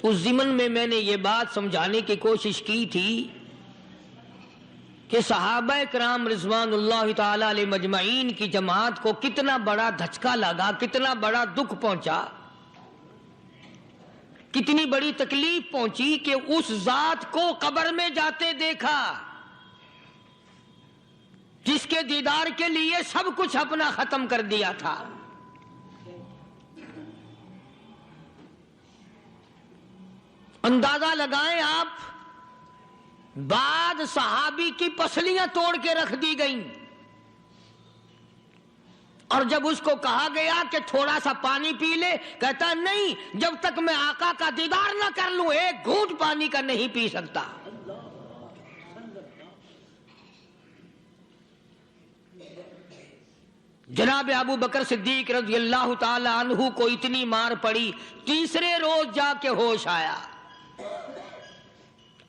اس ضمن میں نے یہ بات سمجھانے کی کوشش کی تھی کہ صحابہ کرام رضوان اللہ تعالی علیہ مجمعین کی جماعت کو کتنا بڑا دھچکا لگا، کتنا بڑا دکھ پہنچا، کتنی بڑی تکلیف پہنچی کہ اس ذات کو قبر میں جاتے دیکھا جس کے دیدار کے لیے سب کچھ اپنا ختم کر دیا تھا۔ اندازہ لگائیں آپ، بعد صحابی کی پسلیاں توڑ کے رکھ دی گئیں، اور جب اس کو کہا گیا کہ تھوڑا سا پانی پی لے، کہتا نہیں، جب تک میں آقا کا دیدار نہ کر لوں ایک گھونٹ پانی کا نہیں پی سکتا۔ جناب ابو بکر صدیق رضی اللہ تعالی عنہ کو اتنی مار پڑی، تیسرے روز جا کے ہوش آیا۔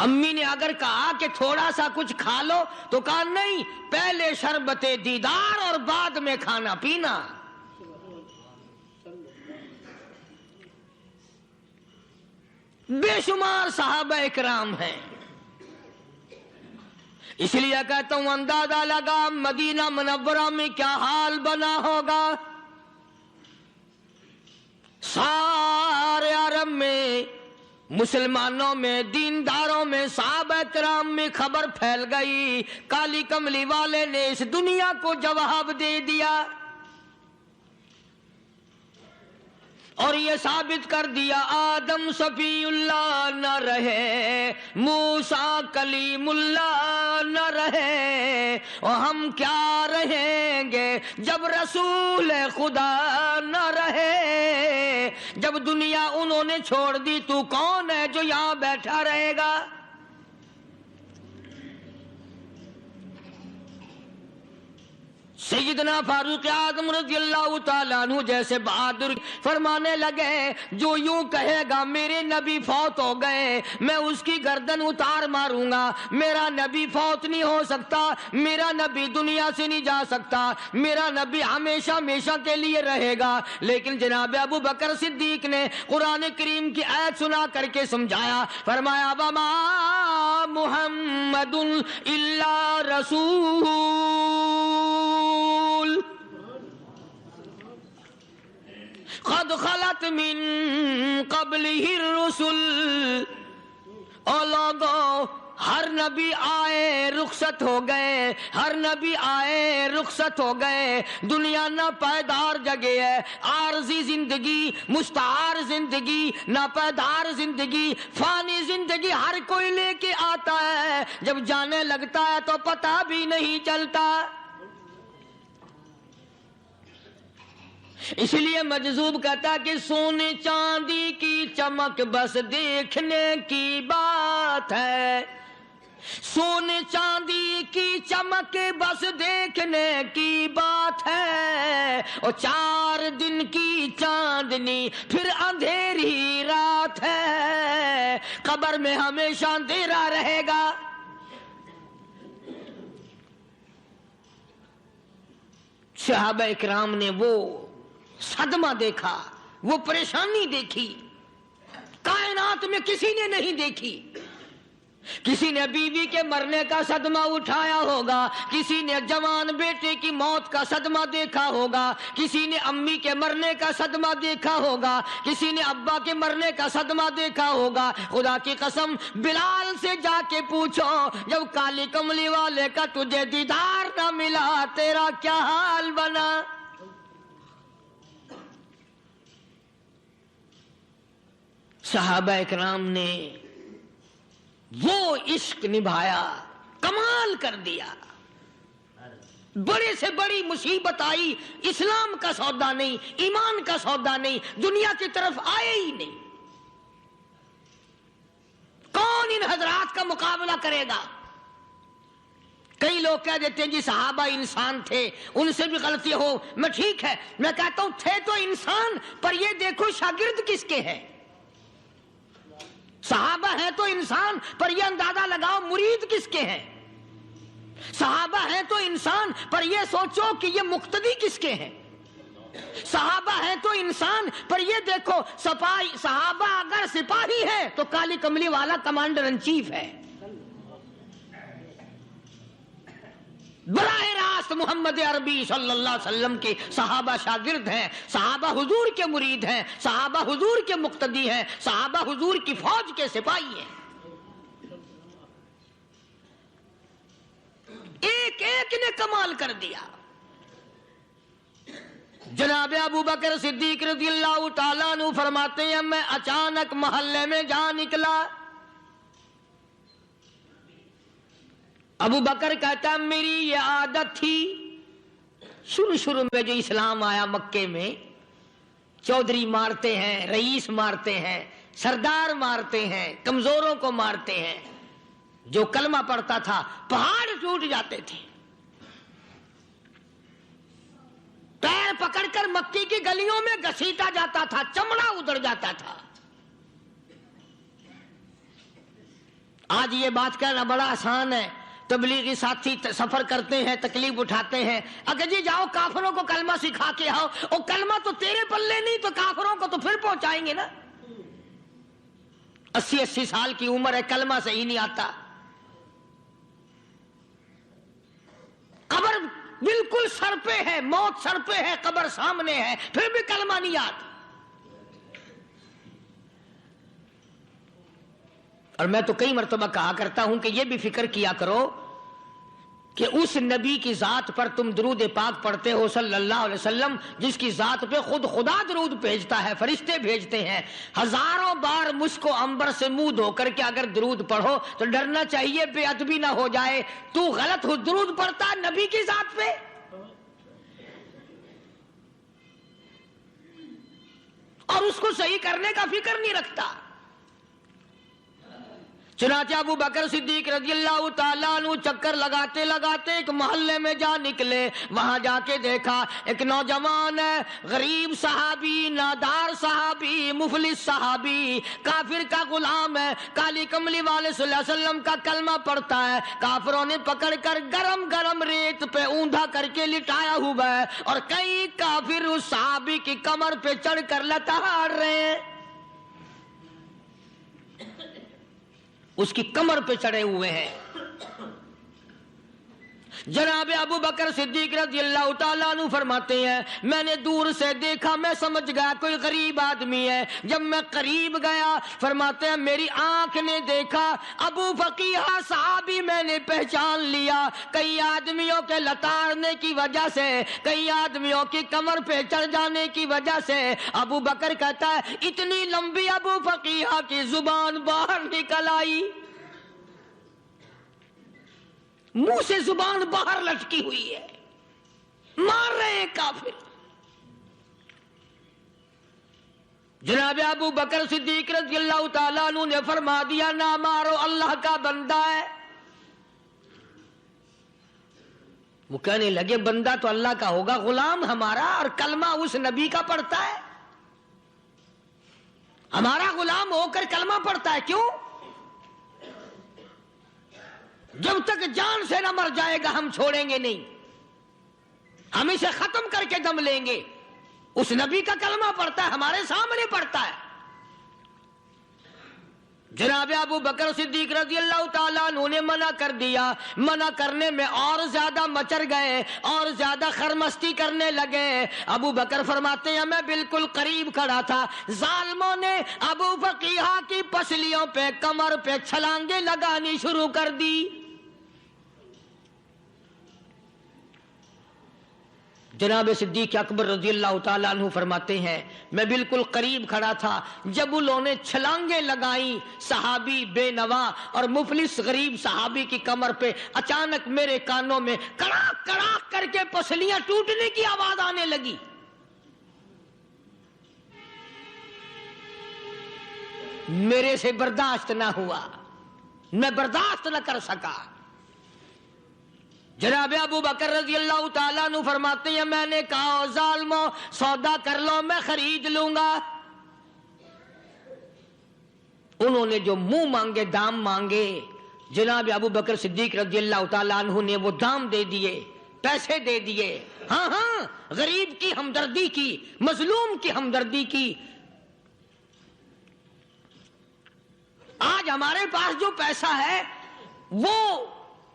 امی نے اگر کہا کہ تھوڑا سا کچھ کھا لو تو کہا نہیں، پہلے شربت دیدار اور بعد میں کھانا پینا۔ بے شمار صحابہ اکرام ہیں، اس لیے کہتا ہوں اندازہ لگا مدینہ منورہ میں کیا حال بنا ہوگا۔ سارے عرب میں، مسلمانوں میں، دینداروں میں، صحابہ کرام میں خبر پھیل گئی، کالی کملی والے نے اس دنیا کو جواب دے دیا اور یہ ثابت کر دیا آدم صفی اللہ نہ رہے، موسیٰ کلیم اللہ نہ رہے، اور ہم کیا رہیں گے جب رسول خدا نہ رہے۔ جب دنیا انہوں نے چھوڑ دی تو کون ہے جو یہاں بیٹھا رہے گا؟ سیدنا فاروق اعظم رضی اللہ تعالیٰ عنہ جیسے بہادر فرمانے لگے، جو یوں کہے گا میرے نبی فوت ہو گئے، میں اس کی گردن اتار ماروں گا۔ میرا نبی فوت نہیں ہو سکتا، میرا نبی دنیا سے نہیں جا سکتا، میرا نبی ہمیشہ ہمیشہ کے لیے رہے گا۔ لیکن جناب ابو بکر صدیق نے قرآن کریم کی آیت سنا کر کے سمجھایا، فرمایا وما محمد الا رسول قد خلت من قبلہ الرسل۔ او لوگو، ہر نبی آئے رخصت ہو گئے، ہر نبی آئے رخصت ہو گئے۔ دنیا نہ پائیدار جگہ ہے، عارضی زندگی، مستعار زندگی، نہ پائیدار زندگی، فانی زندگی ہر کوئی لے کے آتا ہے، جب جانے لگتا ہے تو پتہ بھی نہیں چلتا۔ اس لیے مجذوب کہتا کہ سونے چاندی کی چمک بس دیکھنے کی بات ہے، سونے چاندی کی چمک بس دیکھنے کی بات ہے، اور 4 دن کی چاندنی پھر اندھیری رات ہے، قبر میں ہمیشہ اندھیرا رہے گا۔ صحابہ اکرام نے وہ صدمہ دیکھا، وہ پریشانی دیکھی، کائنات میں کسی نے نہیں دیکھی۔ کسی نے بیوی کے مرنے کا صدمہ اٹھایا ہوگا، کسی نے جوان بیٹے کی موت کا صدمہ دیکھا ہوگا، کسی نے امی کے مرنے کا صدمہ دیکھا ہوگا، کسی نے ابا کے مرنے کا صدمہ دیکھا ہوگا۔ خدا کی قسم بلال سے جا کے پوچھو، جب کالی کملی والے کا تجھے دیدار نہ ملا تیرا کیا حال بنا؟ صحابہ اکرام نے وہ عشق نبھایا، کمال کر دیا۔ بڑے سے بڑی مصیبت آئی، اسلام کا سودا نہیں، ایمان کا سودا نہیں، دنیا کی طرف آئے ہی نہیں۔ کون ان حضرات کا مقابلہ کرے گا؟ کئی لوگ کہہ دیتے ہیں جی صحابہ انسان تھے، ان سے بھی غلطی ہو، میں ٹھیک ہے، میں کہتا ہوں تھے تو انسان، پر یہ دیکھو شاگرد کس کے ہیں۔ صحابہ ہیں تو انسان، پر یہ اندازہ لگاؤ مرید کس کے ہیں۔ صحابہ ہیں تو انسان، پر یہ سوچو کہ یہ مقتدی کس کے ہیں۔ صحابہ ہیں تو انسان، پر یہ دیکھو صحابہ اگر سپاہی ہے تو کالی کملی والا کمانڈر ان چیف ہے، براہ راست محمد عربی صلی اللہ علیہ وسلم کے صحابہ شاگرد ہیں، صحابہ حضور کے مرید ہیں، صحابہ حضور کے مقتدی ہیں، صحابہ حضور کی فوج کے سپاہی ہیں۔ ایک ایک نے کمال کر دیا۔ جناب ابو بکر صدیق رضی اللہ تعالیٰ عنہ فرماتے ہیں میں اچانک محلے میں جا نکلا۔ ابو بکر کہتا ہے میری یہ عادت تھی، شروع میں جو اسلام آیا مکے میں، چودھری مارتے ہیں، رئیس مارتے ہیں، سردار مارتے ہیں، کمزوروں کو مارتے ہیں، جو کلمہ پڑھتا تھا پہاڑ ٹوٹ جاتے تھے، پیر پکڑ کر مکی کی گلیوں میں گھسیٹا جاتا تھا، چمڑا ادھڑ جاتا تھا۔ آج یہ بات کہنا بڑا آسان ہے، تبلیغی ساتھی سفر کرتے ہیں، تکلیف اٹھاتے ہیں، اگر جی جاؤ کافروں کو کلمہ سکھا کے آؤ، اور کلمہ تو تیرے پلے نہیں تو کافروں کو تو پھر پہنچائیں گے نا۔ 80 سال کی عمر ہے، کلمہ صحیح نہیں آتا، قبر بالکل سر پہ ہے، موت سر پہ ہے، قبر سامنے ہے، پھر بھی کلمہ نہیں آتا۔ اور میں تو کئی مرتبہ کہا کرتا ہوں کہ یہ بھی فکر کیا کرو کہ اس نبی کی ذات پر تم درود پاک پڑھتے ہو صلی اللہ علیہ وسلم، جس کی ذات پہ خود خدا درود بھیجتا ہے، فرشتے بھیجتے ہیں، ہزاروں بار مشک و عنبر سے منہ دھو کر کے اگر درود پڑھو تو ڈرنا چاہیے بے ادبی نہ ہو جائے، تو غلط درود پڑھتا ہے نبی کی ذات پہ۔ اور اس کو صحیح کرنے کا فکر نہیں رکھتا۔ چنانچہ ابو بکر صدیق رضی اللہ تعالیٰ عنہ چکر لگاتے لگاتے ایک محلے میں جا نکلے، وہاں جا کے دیکھا ایک نوجوان ہے، غریب صحابی، نادار صحابی، مفلس صحابی، کافر کا غلام ہے، کالی کملی والے صلی اللہ علیہ وسلم کا کلمہ پڑھتا ہے، کافروں نے پکڑ کر گرم گرم ریت پہ اوندا کر کے لٹایا ہوا ہے، اور کئی کافر اس صحابی کی کمر پہ چڑھ کر لتاڑ رہے ہیں، اس کی کمر پہ چڑھے ہوئے ہیں۔ جناب ابو بکر صدیق رضی اللہ تعالیٰ عنہ فرماتے ہیں میں نے دور سے دیکھا، میں سمجھ گیا کوئی غریب آدمی ہے، جب میں قریب گیا فرماتے ہیں میری آنکھ نے دیکھا ابو فقیہ صحابی، میں نے پہچان لیا، کئی آدمیوں کے لتاڑنے کی وجہ سے، کئی آدمیوں کی کمر پہ چڑھ جانے کی وجہ سے ابو بکر کہتا ہے اتنی لمبی ابو فقیہ کی زبان باہر نکل آئی، منہ سے زبان باہر لٹکی ہوئی ہے، مار رہے ہیں کافر۔ جناب ابو بکر صدیق رضی اللہ تعالیٰ عنہ نے فرما دیا نہ مارو، اللہ کا بندہ ہے۔ وہ کہنے لگے بندہ تو اللہ کا ہوگا، غلام ہمارا، اور کلمہ اس نبی کا پڑھتا ہے، ہمارا غلام ہو کر کلمہ پڑھتا ہے، کیوں؟ جب تک جان سے نہ مر جائے گا ہم چھوڑیں گے نہیں، ہم اسے ختم کر کے دم لیں گے۔ اس نبی کا کلمہ پڑھتا ہے، ہمارے سامنے پڑھتا ہے۔ جناب ابو بکر صدیق رضی اللہ تعالیٰ عنہ نے منع کر دیا، منع کرنے میں اور زیادہ مچر گئے، اور زیادہ خرمستی کرنے لگے۔ ابو بکر فرماتے ہیں میں بالکل قریب کھڑا تھا، ظالموں نے ابو فقیہ کی پسلیوں پہ، کمر پہ چھلانگیں لگانی شروع کر دی۔ جناب صدیق اکبر رضی اللہ تعالیٰ عنہ فرماتے ہیں میں بالکل قریب کھڑا تھا، جب انہوں نے چھلانگیں لگائیں صحابی بے نوا اور مفلس غریب صحابی کی کمر پہ، اچانک میرے کانوں میں کڑاک کڑاک کر کے پسلیاں ٹوٹنے کی آواز آنے لگی۔ میرے سے برداشت نہ ہوا، میں برداشت نہ کر سکا۔ جناب ابو بکر رضی اللہ تعالیٰ عنہ فرماتے ہیں میں نے کہا ظالموں سودا کر لو، میں خرید لوں گا۔ انہوں نے جو منہ مانگے، دام مانگے، جناب ابو بکر صدیق رضی اللہ تعالیٰ عنہ نے وہ دام دے دیے، پیسے دے دیے، ہاں ہاں، غریب کی ہمدردی کی، مظلوم کی ہمدردی کی. آج ہمارے پاس جو پیسہ ہے وہ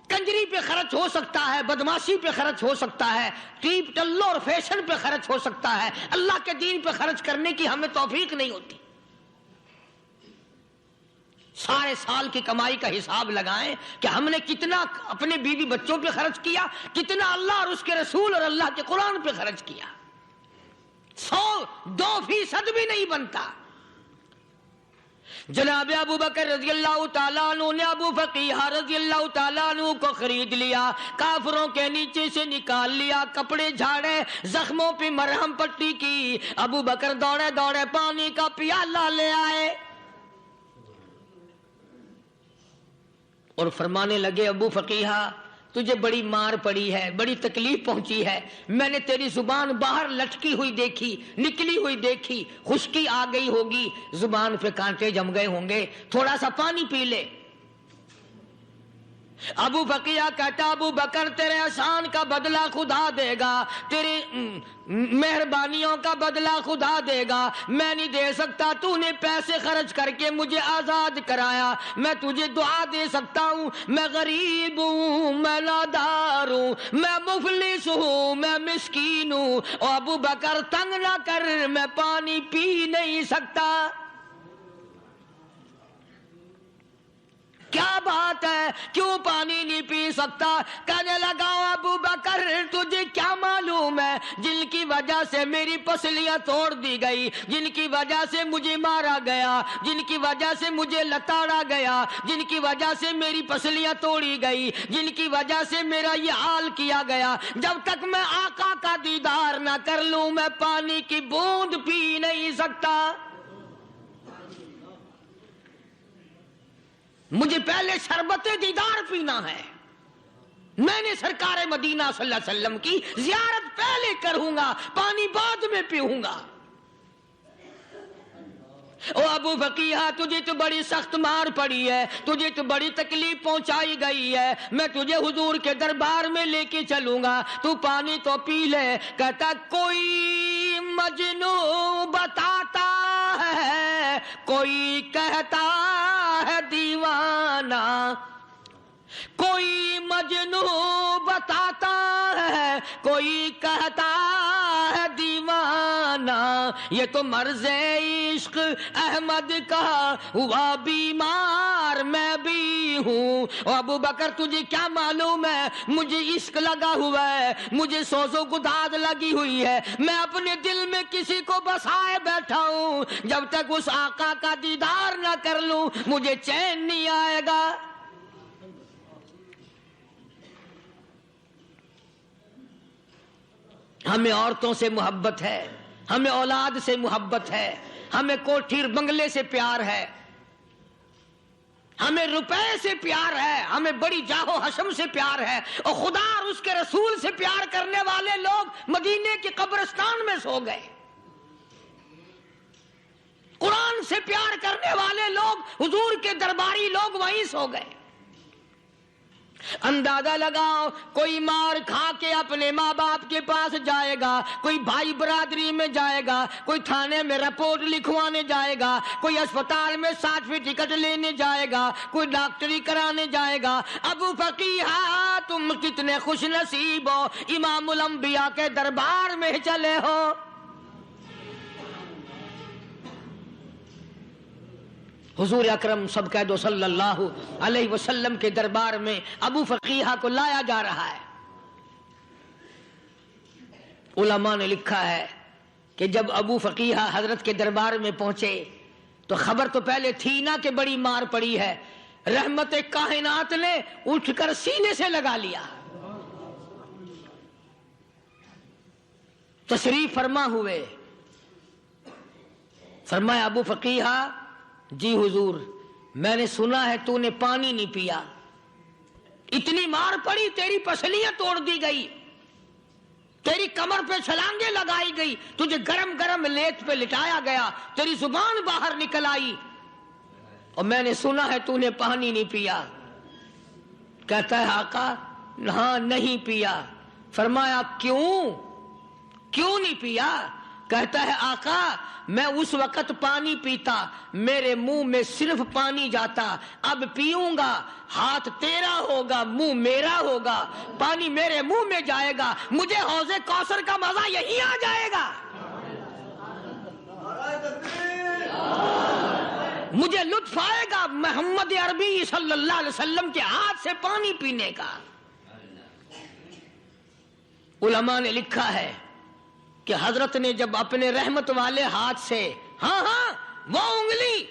کنجری پہ خرچ ہو سکتا ہے، بدماشی پہ خرچ ہو سکتا ہے، ٹیپ ٹلو اور فیشن پہ خرچ ہو سکتا ہے، اللہ کے دین پہ خرچ کرنے کی ہمیں توفیق نہیں ہوتی. سارے سال کی کمائی کا حساب لگائیں کہ ہم نے کتنا اپنے بیوی بچوں پہ خرچ کیا، کتنا اللہ اور اس کے رسول اور اللہ کے قرآن پہ خرچ کیا. 100-2% بھی نہیں بنتا. جناب ابو بکر رضی اللہ تعالیٰ عنہ نے ابو فقیہ رضی اللہ تعالیٰ عنہ کو خرید لیا، کافروں کے نیچے سے نکال لیا، کپڑے جھاڑے، زخموں پہ مرہم پٹی کی. ابو بکر دوڑے دوڑے پانی کا پیالہ لے آئے اور فرمانے لگے ابو فقیہ تجھے بڑی مار پڑی ہے، بڑی تکلیف پہنچی ہے، میں نے تیری زبان باہر لٹکی ہوئی دیکھی، نکلی ہوئی دیکھی، خشکی آ گئی ہوگی، زبان پہ کانٹے جم گئے ہوں گے، تھوڑا سا پانی پی لے. ابو فقیہ کہتا ابو بکر تیرے احسان کا بدلہ خدا دے گا، تیری مہربانیوں کا بدلہ خدا دے گا. میں نہیں دے سکتا، تو نے پیسے خرچ کر کے مجھے آزاد کرایا، میں تجھے دعا دے سکتا ہوں. میں غریب ہوں، میں نادار ہوں، میں مفلس ہوں، میں مسکین ہوں، اور ابو بکر تنگ نہ کر، میں پانی پی نہیں سکتا. کیا بات ہے، کیوں پانی نہیں پی سکتا؟ کہنے لگا ابو بکر تجھے کیا معلوم ہے جن کی وجہ سے میری پسلیاں توڑ دی گئی، جن کی وجہ سے مجھے مارا گیا، جن کی وجہ سے مجھے لتاڑا گیا، جن کی وجہ سے میری پسلیاں توڑی گئی، جن کی وجہ سے میرا یہ حال کیا گیا، جب تک میں آقا کا دیدار نہ کر لوں میں پانی کی بوند پی نہیں سکتا. مجھے پہلے شربت دیدار پینا ہے. میں نے سرکار مدینہ صلی اللہ علیہ وسلم کی زیارت پہلے کروں گا، پانی بعد میں پیوں گا. او ابو فقیہ تجھے تو بڑی سخت مار پڑی ہے، تجھے تو بڑی تکلیف پہنچائی گئی ہے، میں تجھے حضور کے دربار میں لے کے چلوں گا، تو پانی تو پی لے. کہتا کوئی مجنون بتاتا ہے، کوئی کہتا ہے دیوانہ، کوئی مجنون بتاتا ہے، کوئی کہتا ہے دیوانہ، یہ تو مرض عشق احمد کا ہوا بیمار میں بھی ہوں. اور ابو بکر تجھے کیا معلوم ہے مجھے عشق لگا ہوا ہے، مجھے سوز و گداد لگی ہوئی ہے، میں اپنے دل میں کسی کو بسائے بیٹھا ہوں، جب تک اس آقا کا دیدار نہ کر لوں مجھے چین نہیں آئے گا. ہمیں عورتوں سے محبت ہے، ہمیں اولاد سے محبت ہے، ہمیں کوٹھی بنگلے سے پیار ہے، ہمیں روپے سے پیار ہے، ہمیں بڑی جاہ و حشم سے پیار ہے، اور خدا اور اس کے رسول سے پیار کرنے والے لوگ مدینے کے قبرستان میں سو گئے. قرآن سے پیار کرنے والے لوگ، حضور کے درباری لوگ وہیں سو گئے. اندازہ لگاؤ کوئی مار کھا کے اپنے ماں باپ کے پاس جائے گا، کوئی بھائی برادری میں جائے گا، کوئی تھانے میں رپورٹ لکھوانے جائے گا، کوئی اسپتال میں سرٹیفکیٹ لینے جائے گا، کوئی ڈاکٹری کرانے جائے گا. ابو فقیہ تم کتنے خوش نصیب ہو، امام الانبیاء کے دربار میں چلے ہو. حضور اکرم سب کہہ دو صلی اللہ علیہ وسلم کے دربار میں ابو فقیہ کو لایا جا رہا ہے. علماء نے لکھا ہے کہ جب ابو فقیہ حضرت کے دربار میں پہنچے تو خبر تو پہلے تھی نا کہ بڑی مار پڑی ہے، رحمت کائنات نے اٹھ کر سینے سے لگا لیا. تشریف فرما ہوئے، فرمایا ابو فقیہ جی حضور میں نے سنا ہے تو نے پانی نہیں پیا، اتنی مار پڑی، تیری پسلیاں توڑ دی گئی، تیری کمر پہ چھلانگیں لگائی گئی، تجھے گرم گرم لیت پہ لٹایا گیا، تیری زبان باہر نکل آئی، اور میں نے سنا ہے تو نے پانی نہیں پیا. کہتا ہے آقا ہاں نہیں پیا. فرمایا کیوں نہیں پیا؟ کہتا ہے آقا میں اس وقت پانی پیتا میرے منہ میں صرف پانی جاتا، اب پیوں گا ہاتھ تیرا ہوگا منہ میرا ہوگا، پانی میرے منہ میں جائے گا، مجھے حوض کوثر کا مزہ یہی آ جائے گا، مجھے لطف آئے گا محمد عربی صلی اللہ علیہ وسلم کے ہاتھ سے پانی پینے کا۔ علماء نے لکھا ہے کہ حضرت نے جب اپنے رحمت والے ہاتھ سے وہ انگلی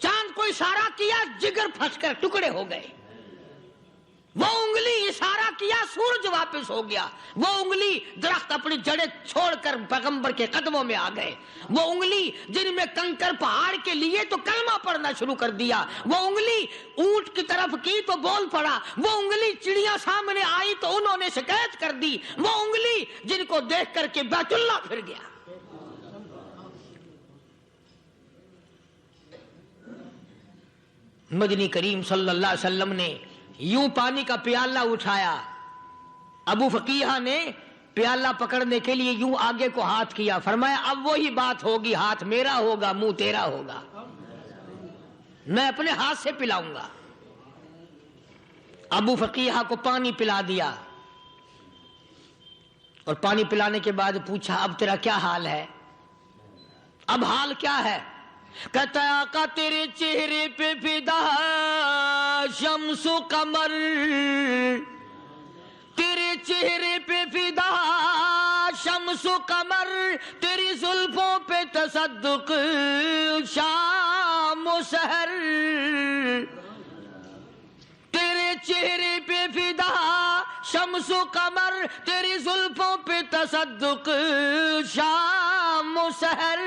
چاند کو اشارہ کیا، جگر پھنس کر ٹکڑے ہو گئے، وہ انگلی اشارہ کیا سورج واپس ہو گیا، وہ انگلی درخت اپنی جڑیں چھوڑ کر پیغمبر کے قدموں میں آ گئے، وہ انگلی جن میں کنکر پہاڑ کے لیے تو کلمہ پڑھنا شروع کر دیا، وہ انگلی اونٹ کی طرف کی تو بول پڑا، وہ انگلی چڑیاں سامنے آئی تو انہوں نے شکایت کر دی، وہ انگلی جن کو دیکھ کر کے بیت اللہ پھر گیا۔ مدنی کریم صلی اللہ علیہ وسلم نے یوں پانی کا پیالہ اٹھایا، ابو فقیہ نے پیالہ پکڑنے کے لیے یوں آگے کو ہاتھ کیا، فرمایا اب وہی بات ہوگی، ہاتھ میرا ہوگا منہ تیرا ہوگا، میں اپنے ہاتھ سے پلاؤں گا۔ ابو فقیہ کو پانی پلا دیا، اور پانی پلانے کے بعد پوچھا اب تیرا کیا حال ہے؟ اب حال کیا ہے؟ کہتا ہے آقا تیرے چہرے پہ فدا شمس و قمر، تیرے چہرے پہ فدا شمس و قمر، تیری زلفوں پہ تصدق شام و سحر، تیرے چہرے پہ فدا شمس و قمر، تیری زلفوں پہ تصدق شام و سحر،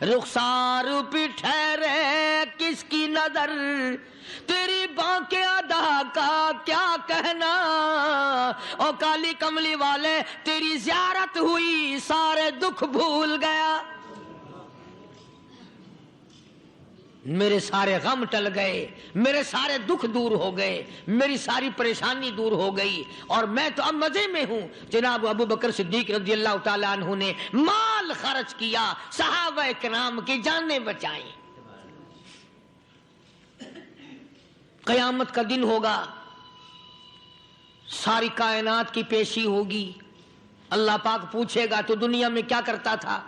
رخسار پہ ٹھہرے کس کی نظر، تیری بانکے ادا کا کیا کہنا، او کالی کملی والے تیری زیارت ہوئی سارے دکھ بھول گیا، میرے سارے غم ٹل گئے، میرے سارے دکھ دور ہو گئے، میری ساری پریشانی دور ہو گئی، اور میں تو اب مزے میں ہوں۔ جناب ابو بکر صدیق رضی اللہ تعالیٰ عنہ نے مال خرچ کیا، صحابہ کرام کی جانیں بچائیں۔ قیامت کا دن ہوگا، ساری کائنات کی پیشی ہوگی، اللہ پاک پوچھے گا تو دنیا میں کیا کرتا تھا؟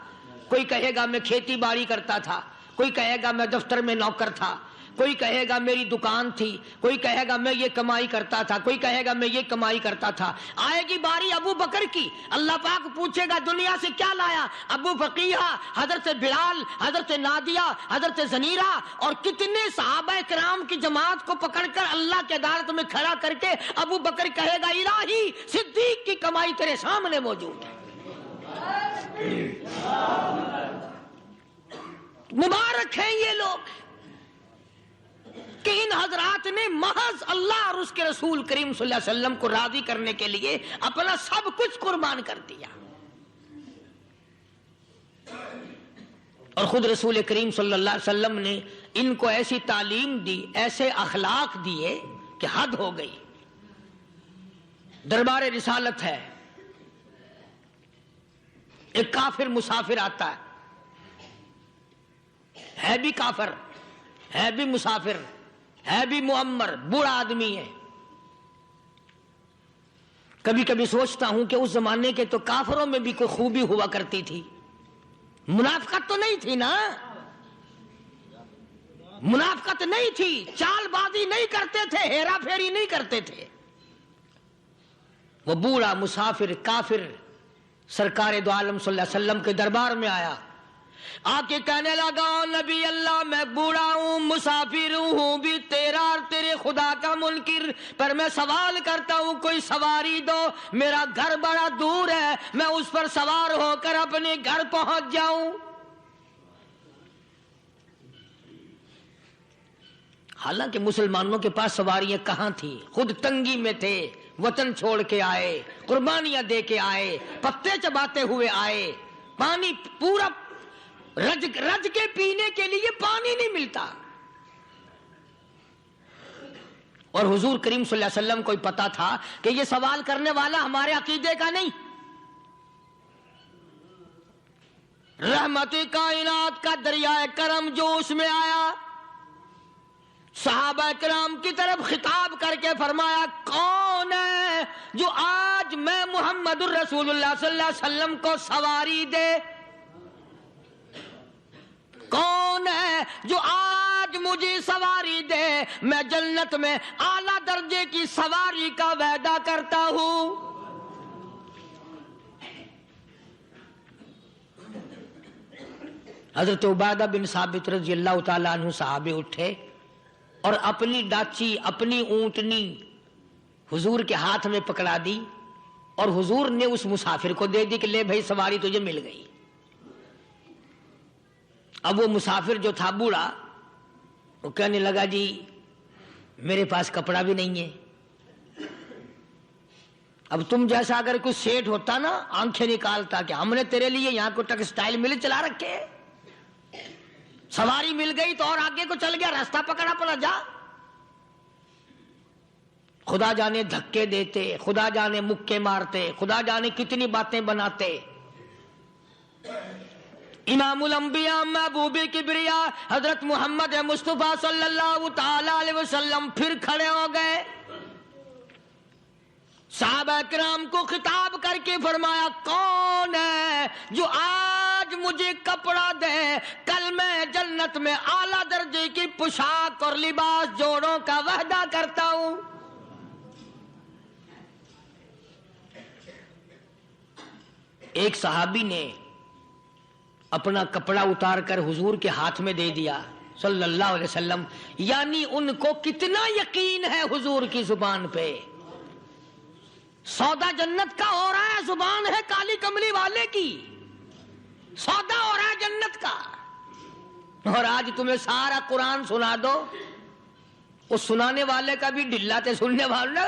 کوئی کہے گا میں کھیتی باڑی کرتا تھا، کوئی کہے گا میں دفتر میں نوکر تھا، کوئی کہے گا میری دکان تھی، کوئی کہے گا میں یہ کمائی کرتا تھا، کوئی کہے گا میں یہ کمائی کرتا تھا۔ آئے گی باری ابو بکر کی، اللہ پاک پوچھے گا دنیا سے کیا لایا؟ ابو فقیہ، حضرت بلال، حضرت نادیہ، حضرت زنیرہ اور کتنے صحابہ کرام کی جماعت کو پکڑ کر اللہ کے عدالت میں کھڑا کر کے ابو بکر کہے گا الہی صدیق کی کمائی تیرے سامنے موجود ہے۔ مبارک ہیں یہ لوگ کہ ان حضرات نے محض اللہ اور اس کے رسول کریم صلی اللہ علیہ وسلم کو راضی کرنے کے لیے اپنا سب کچھ قربان کر دیا، اور خود رسول کریم صلی اللہ علیہ وسلم نے ان کو ایسی تعلیم دی، ایسے اخلاق دیے کہ حد ہو گئی۔ دربار رسالت ہے، ایک کافر مسافر آتا ہے بھی کافر، ہے بھی مسافر، ہے بھی معمر، بوڑھا آدمی ہے۔ کبھی کبھی سوچتا ہوں کہ اس زمانے کے تو کافروں میں بھی کوئی خوبی ہوا کرتی تھی، منافقت تو نہیں تھی نا، منافقت نہیں تھی، چال بازی نہیں کرتے تھے، ہیرا پھیری نہیں کرتے تھے۔ وہ بوڑھا مسافر کافر سرکار دو عالم صلی اللہ علیہ وسلم کے دربار میں آیا، آ کے کہنے لگا نبی اللہ میں بوڑھا ہوں، مسافر ہوں بھی تیرا اور تیرے خدا کا منکر، پر میں سوال کرتا ہوں کوئی سواری دو، میرا گھر بڑا دور ہے، میں اس پر سوار ہو کر اپنے گھر پہنچ جاؤں۔ حالانکہ مسلمانوں کے پاس سواریاں کہاں تھی، خود تنگی میں تھے، وطن چھوڑ کے آئے، قربانیاں دے کے آئے، پتے چباتے ہوئے آئے، پانی پورا رج کے پینے کے لیے پانی نہیں ملتا، اور حضور کریم صلی اللہ علیہ وسلم کو پتا تھا کہ یہ سوال کرنے والا ہمارے عقیدے کا نہیں. رحمت کائنات کا دریائے کرم جو اس میں آیا، صحابہ کرام کی طرف خطاب کر کے فرمایا کون ہے جو آج میں محمد الرسول اللہ صلی اللہ علیہ وسلم کو سواری دے؟ کون ہے جو آج مجھے سواری دے؟ میں جنت میں اعلیٰ درجے کی سواری کا وعدہ کرتا ہوں. حضرت عبادہ بن ثابت رضی اللہ تعالیٰ عنہ صحابے اٹھے اور اپنی ڈاچی، اپنی اونٹنی حضور کے ہاتھ میں پکڑا دی اور حضور نے اس مسافر کو دے دی کہ لے بھائی سواری تجھے مل گئی. اب وہ مسافر جو تھا بوڑھا، وہ کہنے لگا جی میرے پاس کپڑا بھی نہیں ہے. اب تم جیسا اگر کوئی سیٹ ہوتا نا، آنکھیں نکالتا کہ ہم نے تیرے لیے یہاں کو ٹیکسٹائل مل چلا رکھے، سواری مل گئی تو اور آگے کو چل گیا، راستہ پکڑا پڑا جا. خدا جانے دھکے دیتے، خدا جانے مکے مارتے، خدا جانے کتنی باتیں بناتے. امام الانبیاء محبوب کبریا حضرت محمد مصطفیٰ صلی اللہ تعالی علیہ وسلم پھر کھڑے ہو گئے، صحابہ کرام کو خطاب کر کے فرمایا کون ہے جو آج مجھے کپڑا دے؟ کل میں جنت میں اعلیٰ درجے کی پوشاک اور لباس جوڑوں کا وعدہ کرتا ہوں. ایک صحابی نے اپنا کپڑا اتار کر حضور کے ہاتھ میں دے دیا صلی اللہ علیہ وسلم، یعنی ان کو کتنا یقین ہے حضور کی زبان پہ. سودا جنت کا ہو رہا ہے، زبان ہے کالی کملی والے کی، سودا ہو رہا ہے جنت کا. اور آج تمہیں سارا قرآن سنا دو، اس سنانے والے کا بھی ڈلا تے سننے والے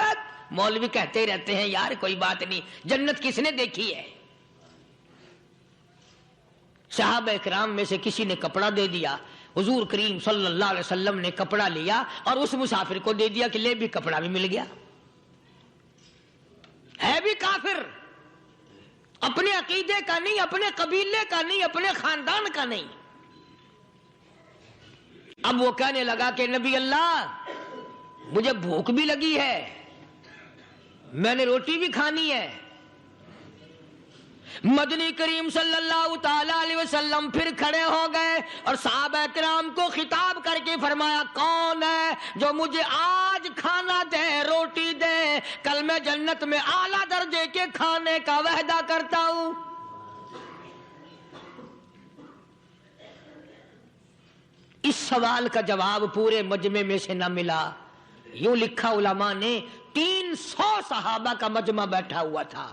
مولوی کہتے رہتے ہیں یار کوئی بات نہیں، جنت کس نے دیکھی ہے؟ صحابہ کرام میں سے کسی نے کپڑا دے دیا، حضور کریم صلی اللہ علیہ وسلم نے کپڑا لیا اور اس مسافر کو دے دیا کہ لے بھی کپڑا بھی مل گیا. ہے بھی کافر، اپنے عقیدے کا نہیں، اپنے قبیلے کا نہیں، اپنے خاندان کا نہیں. اب وہ کہنے لگا کہ نبی اللہ مجھے بھوک بھی لگی ہے، میں نے روٹی بھی کھانی ہے. مدنی کریم صلی اللہ تعالی علیہ وسلم پھر کھڑے ہو گئے اور صحابہ کرام کو خطاب کر کے فرمایا کون ہے جو مجھے آج کھانا دے، روٹی دے، کل میں جنت میں اعلیٰ درجے کے کھانے کا وعدہ کرتا ہوں. اس سوال کا جواب پورے مجمع میں سے نہ ملا. یوں لکھا علماء نے 300 صحابہ کا مجمع بیٹھا ہوا تھا.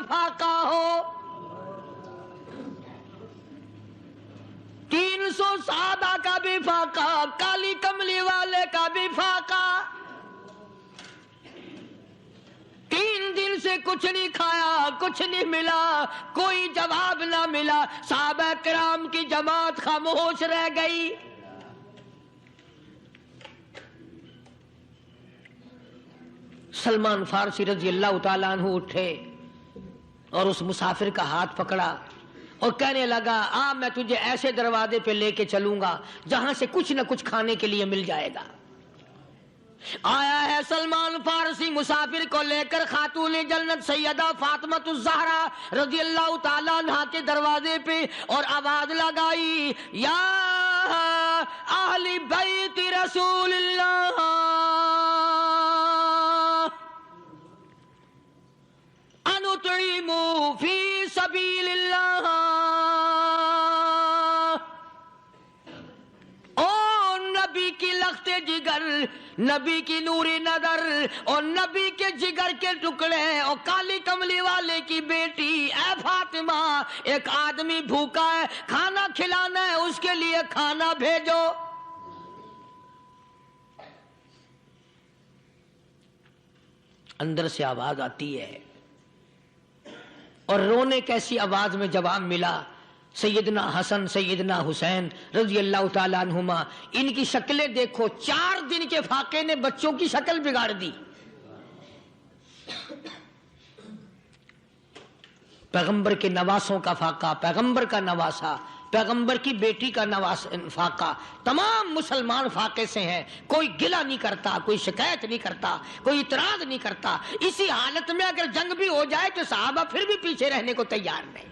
فاقہ ہو 300 صحابہ کا بھی فاقہ، کالی کملی والے کا بھی فاقہ. 3 دن سے کچھ نہیں کھایا، کچھ نہیں ملا، کوئی جواب نہ ملا. صحابہ کرام کی جماعت خاموش رہ گئی. سلمان فارسی رضی اللہ تعالیٰ عنہ اٹھے اور اس مسافر کا ہاتھ پکڑا اور کہنے لگا میں تجھے ایسے دروازے پہ لے کے چلوں گا جہاں سے کچھ نہ کچھ کھانے کے لیے مل جائے گا. آیا ہے سلمان فارسی مسافر کو لے کر خاتون جنت سیدہ فاطمہ الزہرا رضی اللہ تعالیٰ عنہا کے دروازے پہ اور آواز لگائی یا اہل بیت رسول اللہ انطعموا فی سبیل اللہ. او نبی کی لخت جگر، نبی کی نوری نظر اور نبی کے جگر کے ٹکڑے اور کالی کملی والے کی بیٹی اے فاطمہ، ایک آدمی بھوکا ہے، کھانا کھلانا ہے، اس کے لیے کھانا بھیجو. اندر سے آواز آتی ہے اور رونے کیسی آواز میں جواب ملا سیدنا حسن سیدنا حسین رضی اللہ تعالیٰ عنہما، ان کی شکلیں دیکھو، 4 دن کے فاقے نے بچوں کی شکل بگاڑ دی۔ پیغمبر کے نواسوں کا فاقہ، پیغمبر کا نواسا، پیغمبر کی بیٹی کا فاقہ، تمام مسلمان فاقے سے ہیں، کوئی گلہ نہیں کرتا، کوئی شکایت نہیں کرتا، کوئی اعتراض نہیں کرتا۔ اسی حالت میں اگر جنگ بھی ہو جائے تو صحابہ پھر بھی پیچھے رہنے کو تیار نہیں۔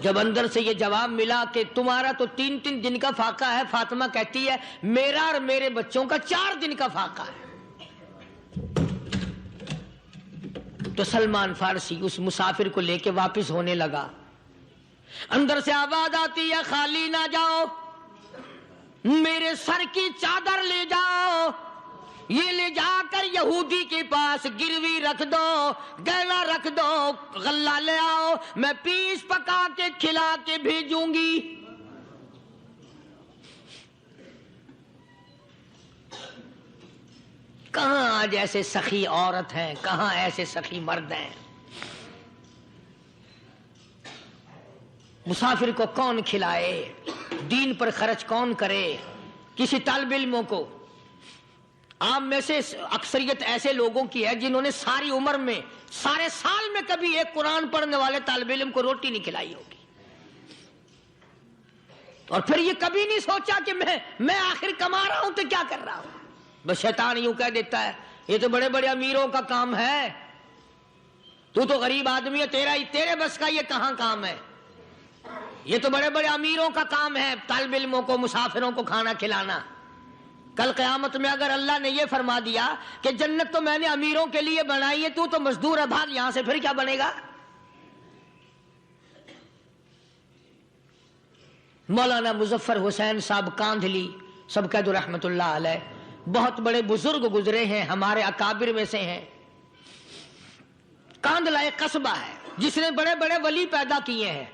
جب اندر سے یہ جواب ملا کہ تمہارا تو 3 دن کا فاقہ ہے، فاطمہ کہتی ہے میرا اور میرے بچوں کا 4 دن کا فاقہ ہے، تو سلمان فارسی اس مسافر کو لے کے واپس ہونے لگا۔ اندر سے آواز آتی ہے خالی نہ جاؤ، میرے سر کی چادر لے جاؤ، یہ لے جا کر یہودی کے پاس گروی رکھ دو، گہنا رکھ دو، غلہ لے آؤ، میں پیس پکا کے کھلا کے بھیجوں گی۔ کہاں آج ایسے سخی عورت ہیں، کہاں ایسے سخی مرد ہیں؟ مسافر کو کون کھلائے، دین پر خرچ کون کرے؟ کسی طالب علموں کو، عام میں سے اکثریت ایسے لوگوں کی ہے جنہوں نے ساری عمر میں، سارے سال میں کبھی ایک قرآن پڑھنے والے طالب علم کو روٹی نہیں کھلائی ہوگی، اور پھر یہ کبھی نہیں سوچا کہ میں آخر کما رہا ہوں تو کیا کر رہا ہوں۔ بس شیطان یوں کہہ دیتا ہے یہ تو بڑے بڑے امیروں کا کام ہے، تو غریب آدمی ہے، تیرے بس کا یہ کہاں کام ہے، یہ تو بڑے بڑے امیروں کا کام ہے طالب علموں کو، مسافروں کو کھانا کھلانا۔ کل قیامت میں اگر اللہ نے یہ فرما دیا کہ جنت تو میں نے امیروں کے لیے بنائی ہے، تو مزدور ہے، بھاگ یہاں سے، پھر کیا بنے گا؟ مولانا مظفر حسین صاحب کاندھلی سب کہہ دو رحمت اللہ علیہ، بہت بڑے بزرگ گزرے ہیں، ہمارے اکابر میں سے ہیں۔ کاندھلا ایک قصبہ ہے جس نے بڑے بڑے ولی پیدا کیے ہیں۔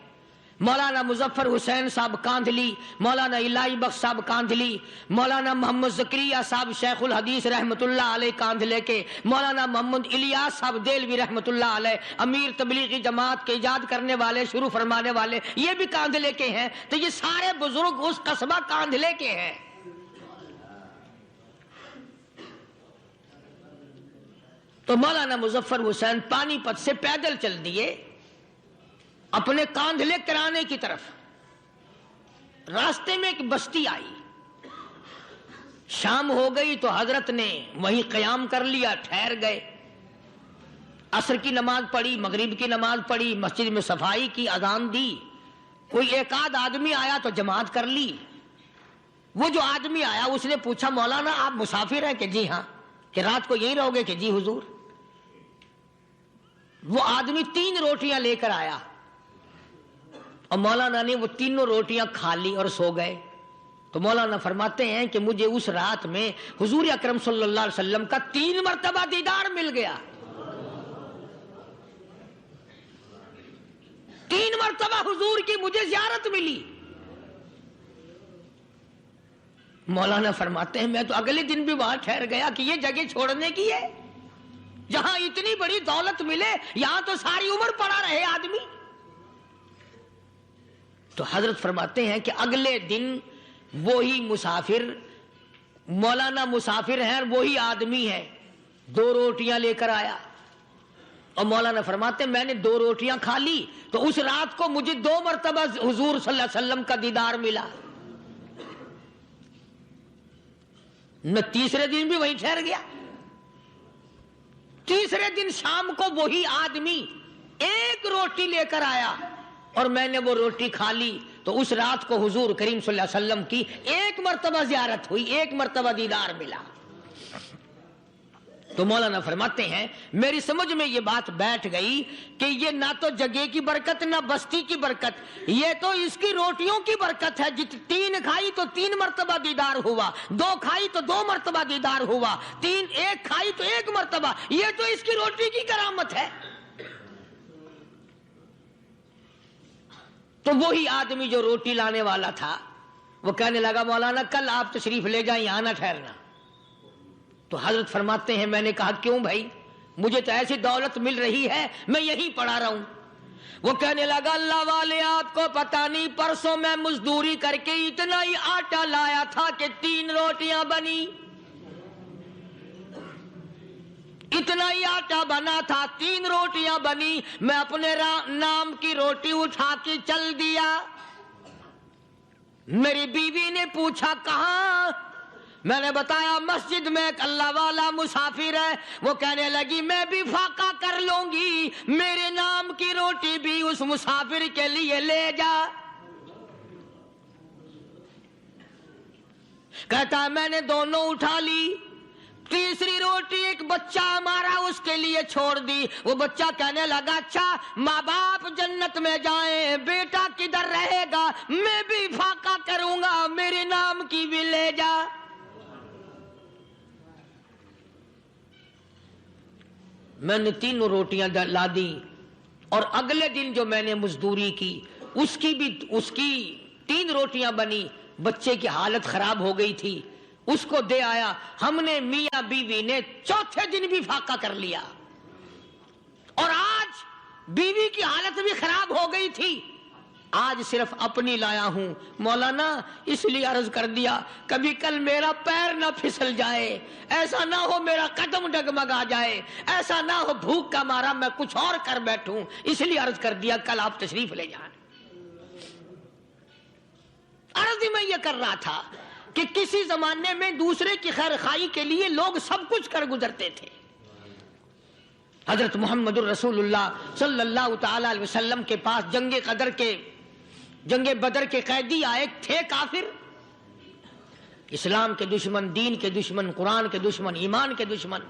مولانا مظفر حسین صاحب کاندھلی، مولانا الہی بخش صاحب کاندھلی، مولانا محمد زکریا صاحب شیخ الحدیث رحمت اللہ علیہ کاندھلے کے، مولانا محمد الیاس صاحب دہلوی رحمت اللہ علیہ امیر تبلیغی جماعت کے ایجاد کرنے والے، شروع فرمانے والے، یہ بھی کاندھلے کے ہیں۔ تو یہ سارے بزرگ اس قصبہ کاندھلے کے ہیں۔ تو مولانا مظفر حسین پانی پت سے پیدل چل دیے اپنے کاندھلے کرانے کی طرف۔ راستے میں ایک بستی آئی، شام ہو گئی تو حضرت نے وہیں قیام کر لیا، ٹھہر گئے، عصر کی نماز پڑھی، مغرب کی نماز پڑھی، مسجد میں صفائی کی، اذان دی، کوئی ایک آدھ آدمی آیا تو جماعت کر لی۔ وہ جو آدمی آیا اس نے پوچھا مولانا آپ مسافر ہیں؟ کہ جی ہاں۔ کہ رات کو یہیں رہو گے؟ کہ جی حضور۔ وہ آدمی 3 روٹیاں لے کر آیا اور مولانا نے وہ 3 روٹیاں کھا لی اور سو گئے۔ تو مولانا فرماتے ہیں کہ مجھے اس رات میں حضور اکرم صلی اللہ علیہ وسلم کا 3 مرتبہ دیدار مل گیا، 3 مرتبہ حضور کی مجھے زیارت ملی۔ مولانا فرماتے ہیں میں تو اگلے دن بھی وہاں ٹھہر گیا کہ یہ جگہ چھوڑنے کی ہے، جہاں اتنی بڑی دولت ملے یہاں تو ساری عمر پڑا رہے آدمی۔ تو حضرت فرماتے ہیں کہ اگلے دن وہی مسافر، مولانا مسافر ہیں، وہی آدمی ہے، 2 روٹیاں لے کر آیا اور مولانا فرماتے ہیں میں نے 2 روٹیاں کھا لی تو اس رات کو مجھے 2 مرتبہ حضور صلی اللہ علیہ وسلم کا دیدار ملا۔ میں تیسرے دن بھی وہیں ٹھہر گیا۔ تیسرے دن شام کو وہی آدمی 1 روٹی لے کر آیا اور میں نے وہ روٹی کھا لی تو اس رات کو حضور کریم صلی اللہ علیہ وسلم کی 1 مرتبہ زیارت ہوئی، 1 مرتبہ دیدار ملا۔ تو مولانا فرماتے ہیں میری سمجھ میں یہ بات بیٹھ گئی کہ یہ نہ تو جگہ کی برکت نہ بستی کی برکت، یہ تو اس کی روٹیوں کی برکت ہے۔ 3 کھائی تو 3 مرتبہ دیدار ہوا، 2 کھائی تو 2 مرتبہ دیدار ہوا، 1 کھائی تو 1 مرتبہ، یہ تو اس کی روٹی کی کرامت ہے۔ تو وہی آدمی جو روٹی لانے والا تھا وہ کہنے لگا مولانا کل آپ تشریف لے جائیں، یہاں نہ ٹھہرنا۔ تو حضرت فرماتے ہیں میں نے کہا کیوں بھائی؟ مجھے تو ایسی دولت مل رہی ہے میں یہیں پڑا رہا ہوں۔ وہ کہنے لگا اللہ والے آپ کو پتہ نہیں، پرسوں میں مزدوری کر کے اتنا ہی آٹا لایا تھا کہ 3 روٹیاں بنی، اتنا ہی آٹا بنا تھا 3 روٹیاں بنی، میں اپنے نام کی روٹی اٹھا کے چل دیا۔ میری بیوی نے پوچھا کہاں؟ میں نے بتایا مسجد میں ایک اللہ والا مسافر ہے۔ وہ کہنے لگی میں بھی فاقہ کر لوں گی، میرے نام کی روٹی بھی اس مسافر کے لیے لے جا۔ کہتا ہے میں نے دونوں اٹھا لی، تیسری روٹی ایک بچہ ہمارا اس کے لیے چھوڑ دی۔ وہ بچہ کہنے لگا اچھا ماں باپ جنت میں جائیں، بیٹا کدھر رہے گا؟ میں بھی فاقہ کروں گا، میرے نام کی بھی لے جا۔ میں نے 3 روٹیاں لا دی، اور اگلے دن جو میں نے مزدوری کی اس کی 3 روٹیاں بنی، بچے کی حالت خراب ہو گئی تھی، اس کو دے آیا۔ ہم نے میاں بیوی نے چوتھے دن بھی فاقہ کر لیا، اور آج بیوی کی حالت بھی خراب ہو گئی تھی، آج صرف اپنی لایا ہوں۔ مولانا اس لیے عرض کر دیا کبھی کل میرا پیر نہ پھسل جائے، ایسا نہ ہو میرا قدم ڈگمگا جائے، ایسا نہ ہو بھوک کا مارا میں کچھ اور کر بیٹھوں، اس لیے عرض کر دیا کل آپ تشریف لے جائیں۔ عرض میں یہ کر رہا تھا کہ کسی زمانے میں دوسرے کی خیر خواہی کے لیے لوگ سب کچھ کر گزرتے تھے۔ حضرت محمد الرسول اللہ صلی اللہ تعالی علیہ وسلم کے پاس جنگ بدر کے قیدی آئے تھے، کافر، اسلام کے دشمن، دین کے دشمن، قرآن کے دشمن، ایمان کے دشمن،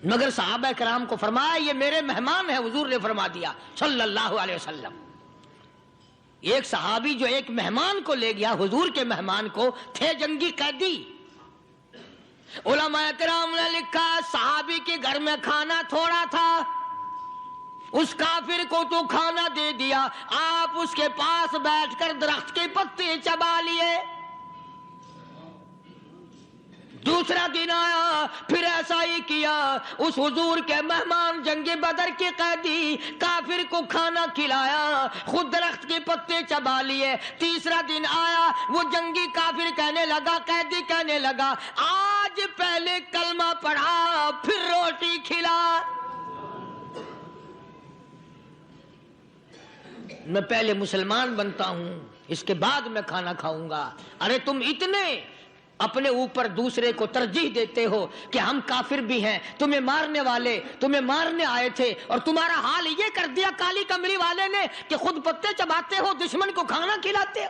مگر صحابہ کرام کو فرمایا یہ میرے مہمان ہیں، حضور نے فرما دیا صلی اللہ علیہ وسلم۔ ایک صحابی جو ایک مہمان کو لے گیا، حضور کے مہمان کو، تھے جنگی قیدی۔ علماء کرام نے لکھا صحابی کے گھر میں کھانا تھوڑا تھا، اس کافر کو تو کھانا دے دیا، آپ اس کے پاس بیٹھ کر درخت کے پتے چبا لیے۔ دوسرا دن آیا پھر ایسا ہی کیا، اس حضور کے مہمان جنگ بدر کے قیدی کافر کو کھانا کھلایا، خود درخت کے پتے چبا لیے۔ تیسرا دن آیا وہ جنگی کافر کہنے لگا، قیدی کہنے لگا آج پہلے کلمہ پڑھا پھر روٹی کھلا، میں پہلے مسلمان بنتا ہوں اس کے بعد میں کھانا کھاؤں گا۔ ارے تم اتنے اپنے اوپر دوسرے کو ترجیح دیتے ہو کہ ہم کافر بھی ہیں، تمہیں مارنے والے تمہیں مارنے آئے تھے، اور تمہارا حال یہ کر دیا کالی کملی والے نے کہ خود پتے چباتے ہو، دشمن کو کھانا کھلاتے ہو،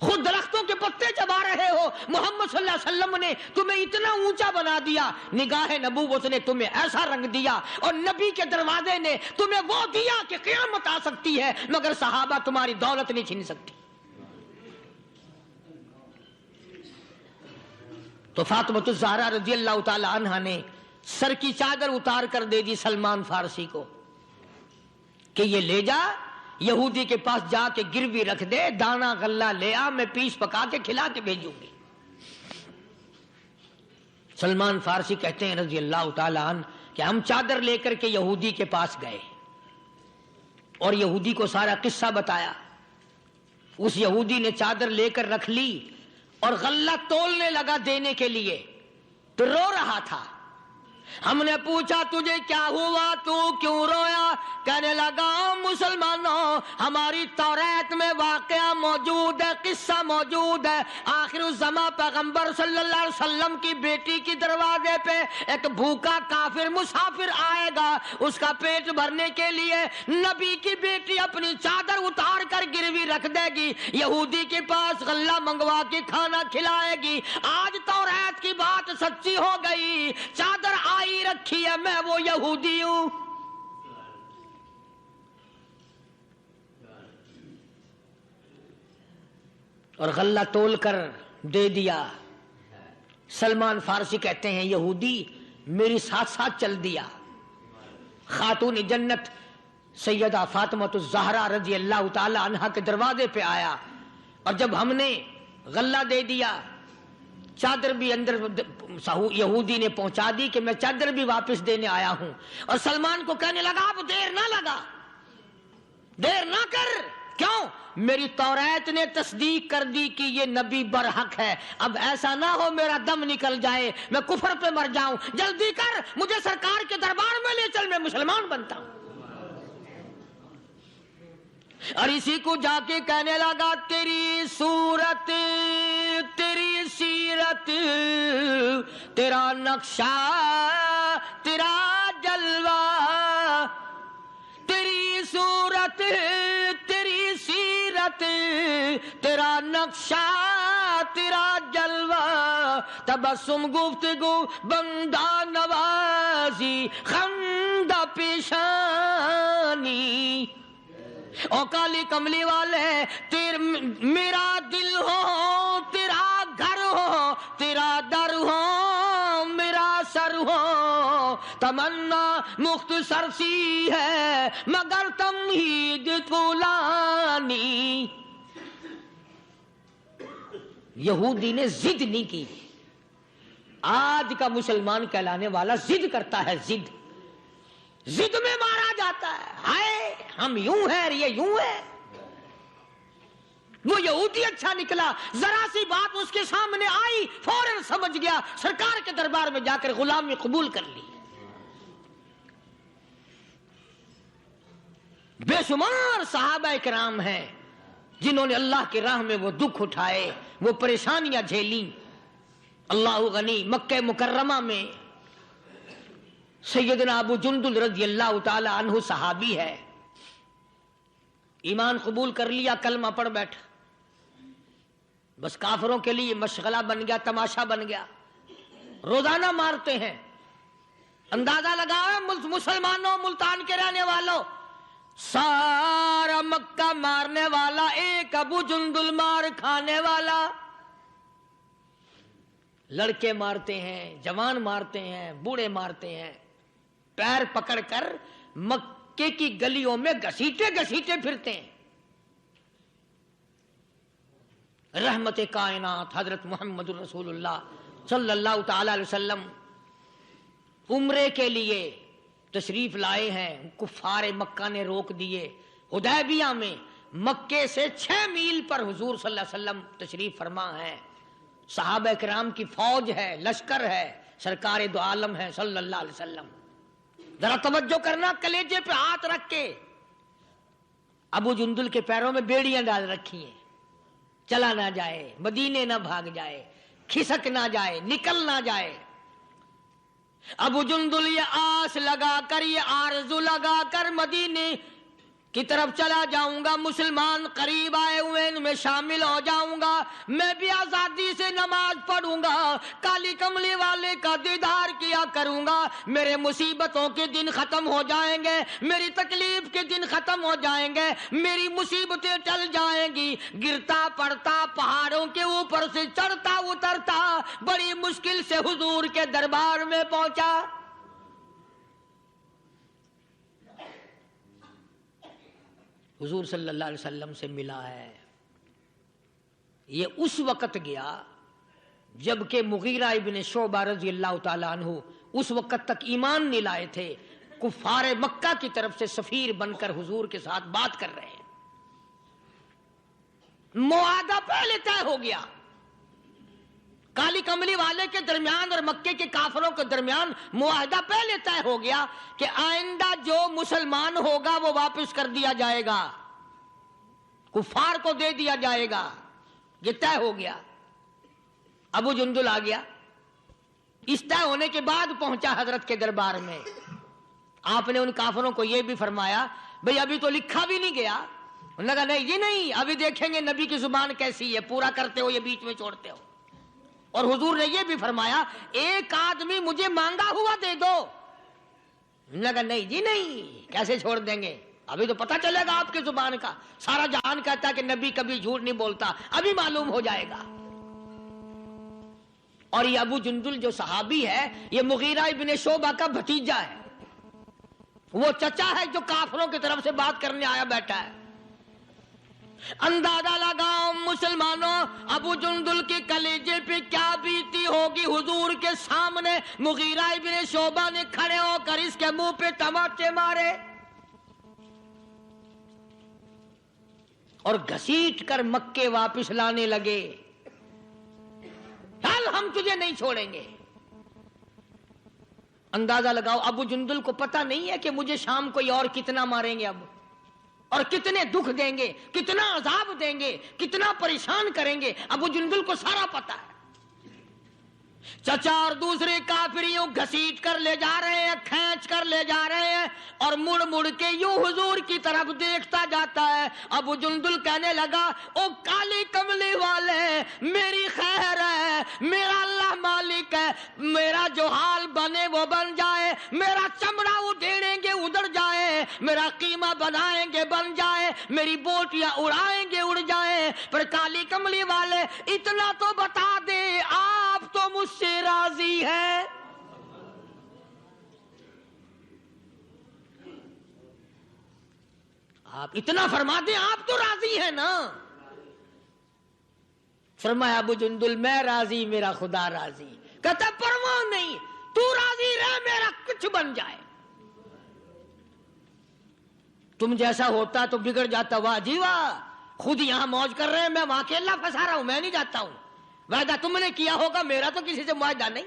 خود درختوں کے پتے چبا رہے ہو۔ محمد صلی اللہ علیہ وسلم نے تمہیں اتنا اونچا بنا دیا، نگاہ نبوت نے تمہیں ایسا رنگ دیا، اور نبی کے دروازے نے تمہیں وہ دیا کہ قیامت آ سکتی ہے مگر صحابہ تمہاری دولت نہیں چھین سکتی۔ تو فاطمہ الزہرا رضی اللہ تعالی عنہا نے سر کی چادر اتار کر دے دی سلمان فارسی کو کہ یہ لے جا، یہودی کے پاس جا کے گروی رکھ دے، دانا غلہ لے آ، میں پیس پکا کے کھلا کے بھیجوں گی۔ سلمان فارسی کہتے ہیں رضی اللہ تعالی عنہ کہ ہم چادر لے کر کے یہودی کے پاس گئے اور یہودی کو سارا قصہ بتایا۔ اس یہودی نے چادر لے کر رکھ لی اور غلہ تولنے لگا دینے کے لیے، تو رو رہا تھا۔ ہم نے پوچھا تجھے کیا ہوا، تو کیوں رویا؟ کہنے لگا مسلمانوں ہماری توریت میں واقعہ موجود ہے، قصہ موجود ہے، آخر الزمان پیغمبر صلی اللہ علیہ وسلم کی بیٹی کی دروازے پہ ایک بھوکا کافر مسافر آئے گا، اس کا پیٹ بھرنے کے لیے نبی کی بیٹی اپنی چادر اتار کر گروی رکھ دے گی، یہودی کے پاس غلہ منگوا کے کھانا کھلائے گی۔ آج توریت کی بات سچی ہو گئی، چادر آئی رکھی ہے، میں وہ یہودی ہوں۔ اور غلہ تول کر دے دیا۔ سلمان فارسی کہتے ہیں یہودی میری ساتھ ساتھ چل دیا۔ خاتون جنت سیدہ فاطمہ الزہرا رضی اللہ تعالی عنہا کے دروازے پہ آیا، اور جب ہم نے غلہ دے دیا، چادر بھی اندر یہودی نے پہنچا دی کہ میں چادر بھی واپس دینے آیا ہوں، اور سلمان کو کہنے لگا اب دیر نہ لگا، دیر نہ کر، کیوں؟ میری توریت نے تصدیق کر دی کہ یہ نبی برحق ہے، اب ایسا نہ ہو میرا دم نکل جائے، میں کفر پہ مر جاؤں، جلدی کر، مجھے سرکار کے دربار میں لے چل، میں مسلمان بنتا ہوں۔ اور اسی کو جا کے کہنے لگا تیری صورت، تیری سیرت، تیرا نقشہ، تیرا جلوہ، تیری صورت، تیری سیرت، تیرا نقشہ، تیرا جلوہ، تبسم گفتگو بندہ نوازی خندہ پیشانی، او کالی کملی والے میرا دل ہو، تیرا گھر ہو، تیرا در ہو، میرا سر ہو، تمنا مختصر سی ہے مگر تمہید طولانی۔ یہودی نے ضد نہیں کی، آج کا مسلمان کہلانے والا ضد کرتا ہے، ضد میں مارا جاتا ہے، ہائے ہم یوں ہیں، یہ یوں ہے۔ وہ یہودی اچھا نکلا، ذرا سی بات اس کے سامنے آئی فوراً سمجھ گیا، سرکار کے دربار میں جا کر غلامی قبول کر لی۔ بے شمار صحابہ کرام ہیں جنہوں نے اللہ کی راہ میں وہ دکھ اٹھائے، وہ پریشانیاں جھیلیں۔ اللہ غنی، مکہ مکرمہ میں سیدنا ابو جندل رضی اللہ تعالی عنہ صحابی ہے، ایمان قبول کر لیا، کلمہ پڑھ بیٹھا، بس کافروں کے لیے مشغلہ بن گیا، تماشا بن گیا، روزانہ مارتے ہیں۔ اندازہ لگاؤ مسلمانوں، ملتان کے رہنے والوں، سارا مکہ مارنے والا ایک ابو جندل مار کھانے والا۔ لڑکے مارتے ہیں، جوان مارتے ہیں، بوڑھے مارتے ہیں، پیر پکڑ کر مکے کی گلیوں میں گھسیٹے گھسیٹے پھرتے ہیں۔ رحمت کائنات حضرت محمد رسول اللہ صلی اللہ تعالی علیہ وسلم عمرے کے لیے تشریف لائے ہیں، کفار مکہ نے روک دیے۔ حدیبیہ میں مکے سے 6 میل پر حضور صلی اللہ علیہ وسلم تشریف فرما ہے، صحابہ کرام کی فوج ہے، لشکر ہے، سرکار دو عالم ہے صلی اللہ علیہ وسلم۔ ذرا توجہ کرنا، کلیجے پہ ہاتھ رکھ کے ابو جندل کے پیروں میں بیڑیاں ڈال رکھی ہیں، چلا نہ جائے، مدینے نہ بھاگ جائے، کھسک نہ جائے، نکل نہ جائے۔ ابو جندل یہ آس لگا کر، یہ آرزو لگا کر مدینے کی طرف چلا جاؤں گا، مسلمان قریب آئے ہوئے ان میں شامل ہو جاؤں گا، میں بھی آزادی سے نماز پڑھوں گا، کالی کملی والے کا دیدار کیا کروں گا، میرے مصیبتوں کے دن ختم ہو جائیں گے، میری تکلیف کے دن ختم ہو جائیں گے، میری مصیبتیں ٹل جائیں گی۔ گرتا پڑتا پہاڑوں کے اوپر سے چڑھتا اترتا بڑی مشکل سے حضور کے دربار میں پہنچا۔ حضور صلی اللہ علیہ وسلم سے ملا ہے۔ یہ اس وقت گیا جبکہ مغیرہ ابن شعبہ رضی اللہ تعالی عنہ اس وقت تک ایمان نہیں لائے تھے، کفار مکہ کی طرف سے سفیر بن کر حضور کے ساتھ بات کر رہے ہیں۔ معاہدہ پہلے طے ہو گیا، کالی کملی والے کے درمیان اور مکے کے کافروں کے درمیان معاہدہ پہلے طے ہو گیا کہ آئندہ جو مسلمان ہوگا وہ واپس کر دیا جائے گا، کفار کو دے دیا جائے گا، یہ طے ہو گیا۔ ابو جندل آ گیا، اس طے ہونے کے بعد پہنچا حضرت کے دربار میں۔ آپ نے ان کافروں کو یہ بھی فرمایا بھئی ابھی تو لکھا بھی نہیں گیا۔ انہوں نے کہا نہیں جی نہیں، ابھی دیکھیں گے نبی کی زبان کیسی ہے، پورا کرتے ہو یہ بیچ میں چھوڑتے ہو۔ اور حضور نے یہ بھی فرمایا ایک آدمی مجھے مانگا ہوا دے دو۔ انہوں نے کہا نہیں جی نہیں، کیسے چھوڑ دیں گے، ابھی تو پتہ چلے گا آپ کی زبان کا، سارا جہان کہتا ہے کہ نبی کبھی جھوٹ نہیں بولتا، ابھی معلوم ہو جائے گا۔ اور یہ ابو جندل جو صحابی ہے یہ مغیرہ ابن شعبہ کا بھتیجا ہے، وہ چچا ہے جو کافروں کی طرف سے بات کرنے آیا بیٹھا ہے۔ اندازہ لگاؤ مسلمانوں ابو جندل کے کلیجے پہ کیا بیتی ہوگی حضور کے سامنے مغیرہ ابن شعبہ نے کھڑے ہو کر اس کے منہ پہ تماچے مارے اور گھسیٹ کر مکے واپس لانے لگے. چل ہم تجھے نہیں چھوڑیں گے. اندازہ لگاؤ ابو جندل کو پتہ نہیں ہے کہ مجھے شام کوئی اور کتنا ماریں گے اب، اور کتنے دکھ دیں گے، کتنا عذاب دیں گے، کتنا پریشان کریں گے. ابو جندل کو سارا پتہ ہے. چچا اور دوسرے کافریوں گھسیٹ کر لے جا رہے ہیں، کھینچ کر لے جا رہے ہیں اور مڑ مڑ کے یوں حضور کی طرف دیکھتا جاتا ہے. ابو جندل کہنے لگا او کالی کملی والے میری خیر ہے، میرا اللہ مالک ہے، میرا جو حال بنے وہ بن جائے، میرا چمڑا اڈھیڑیں گے اڑ جائے، میرا قیمہ بنائیں گے بن جائے، میری بوٹیاں اڑائیں گے اڑ جائے، پر کالی کملی والے اتنا تو بتا دے آپ تو مجھ سے راضی ہے. آپ اتنا فرما دیں آپ تو راضی ہیں نا. فرمایا ابو جندل میں راضی میرا خدا راضی. کہتا پرواہ نہیں تو راضی رہ میرا کچھ بن جائے. تم جیسا ہوتا تو بگڑ جاتا. واہ جی واہ خود یہاں موج کر رہے ہیں میں وہاں اکیلا پھنسا رہا ہوں، میں نہیں جاتا ہوں. وعدہ تم نے کیا ہوگا میرا تو کسی سے معاہدہ نہیں.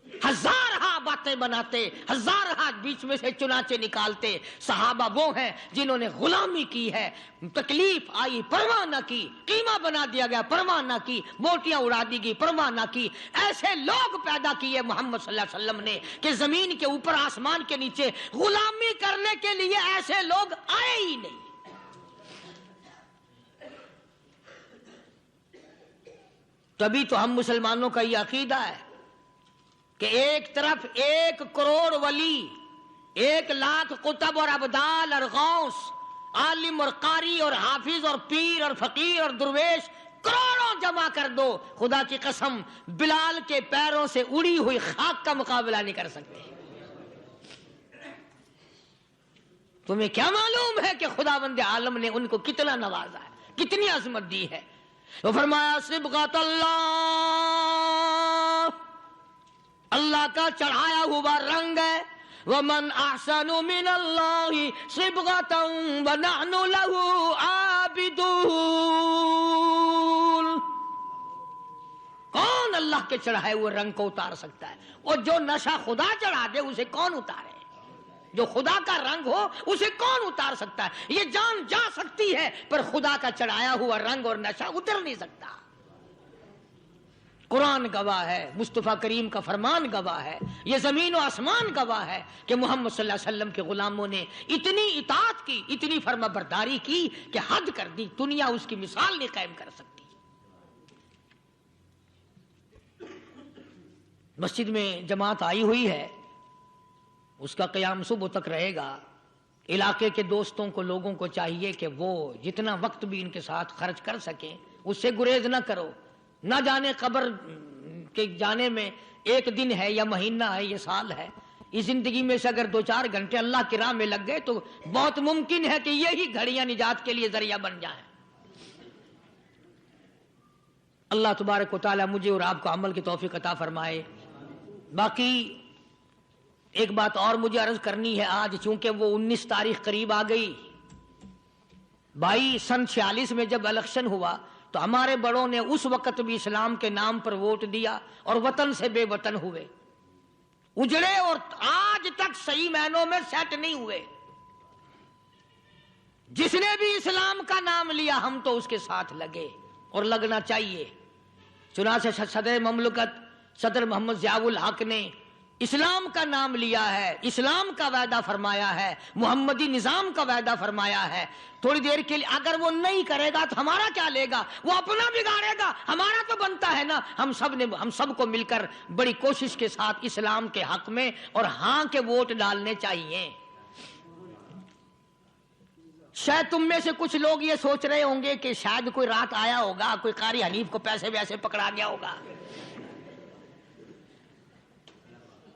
ہزار ہاں باتیں بناتے، ہزار ہاں بیچ میں سے چنانچے نکالتے. صحابہ وہ ہیں جنہوں نے غلامی کی ہے، تکلیف آئی پرواہ نہ کی، قیمہ بنا دیا گیا پرواہ نہ کی، بوٹیاں اڑا دی گئی پرواہ نہ کی. ایسے لوگ پیدا کیے محمد صلی اللہ علیہ وسلم نے کہ زمین کے اوپر آسمان کے نیچے غلامی کرنے کے لیے ایسے لوگ آئے ہی نہیں. تبھی تو ہم مسلمانوں کا یہ عقیدہ ہے کہ ایک طرف 1 کروڑ ولی، 1 لاکھ قطب اور ابدال اور غوث، عالم اور قاری اور حافظ اور پیر اور فقیر اور درویش کروڑوں جمع کر دو، خدا کی قسم بلال کے پیروں سے اڑی ہوئی خاک کا مقابلہ نہیں کر سکتے. تمہیں کیا معلوم ہے کہ خداوند عالم نے ان کو کتنا نوازا ہے، کتنی عظمت دی ہے. تو فرمایا صبغۃ اللہ، اللہ کا چڑھایا ہوا رنگ ہے. وَمَنْ أَحْسَنُ مِنَ اللَّهِ صِبْغَةً وَنَحْنُ لَهُ عَابِدُونَ. کون اللہ کے چڑھائے ہوئے رنگ کو اتار سکتا ہے؟ اور جو نشہ خدا چڑھا دے اسے کون اتارے؟ جو خدا کا رنگ ہو اسے کون اتار سکتا ہے؟ یہ جان جا سکتی ہے پر خدا کا چڑھایا ہوا رنگ اور نشہ اتر نہیں سکتا. قرآن گواہ ہے، مصطفیٰ کریم کا فرمان گواہ ہے، یہ زمین و آسمان گواہ ہے کہ محمد صلی اللہ علیہ وسلم کے غلاموں نے اتنی اطاعت کی، اتنی فرما برداری کی کہ حد کر دی، دنیا اس کی مثال نہیں قائم کر سکتی. مسجد میں جماعت آئی ہوئی ہے، اس کا قیام صبح تک رہے گا. علاقے کے دوستوں کو، لوگوں کو چاہیے کہ وہ جتنا وقت بھی ان کے ساتھ خرچ کر سکیں اس سے گریز نہ کرو. نہ جانے قبر کے جانے میں 1 دن ہے یا مہینہ ہے یا سال ہے. اس زندگی میں سے اگر 2-4 گھنٹے اللہ کی راہ میں لگ گئے تو بہت ممکن ہے کہ یہی گھڑیاں نجات کے لیے ذریعہ بن جائیں. اللہ تبارک و تعالی مجھے اور آپ کو عمل کی توفیق عطا فرمائے. باقی ایک بات اور مجھے عرض کرنی ہے. آج چونکہ وہ 19 تاریخ قریب آ گئی، 22 سن 46 میں جب الیکشن ہوا تو ہمارے بڑوں نے اس وقت بھی اسلام کے نام پر ووٹ دیا اور وطن سے بے وطن ہوئے، اجڑے اور آج تک صحیح معنوں میں سیٹ نہیں ہوئے. جس نے بھی اسلام کا نام لیا ہم تو اس کے ساتھ لگے اور لگنا چاہیے. چنانچہ صدر مملکت صدر محمد ضیاء الحق نے اسلام کا نام لیا ہے، اسلام کا وعدہ فرمایا ہے، محمدی نظام کا وعدہ فرمایا ہے. تھوڑی دیر کے لیے اگر وہ نہیں کرے گا تو ہمارا کیا لے گا؟ وہ اپنا بگاڑے گا، ہمارا تو بنتا ہے نا. ہم سب کو مل کر بڑی کوشش کے ساتھ اسلام کے حق میں اور ہاں کے ووٹ ڈالنے چاہیے. شاید تم میں سے کچھ لوگ یہ سوچ رہے ہوں گے کہ شاید کوئی رات آیا ہوگا، کوئی قاری حنیف کو پیسے ویسے پکڑا گیا ہوگا.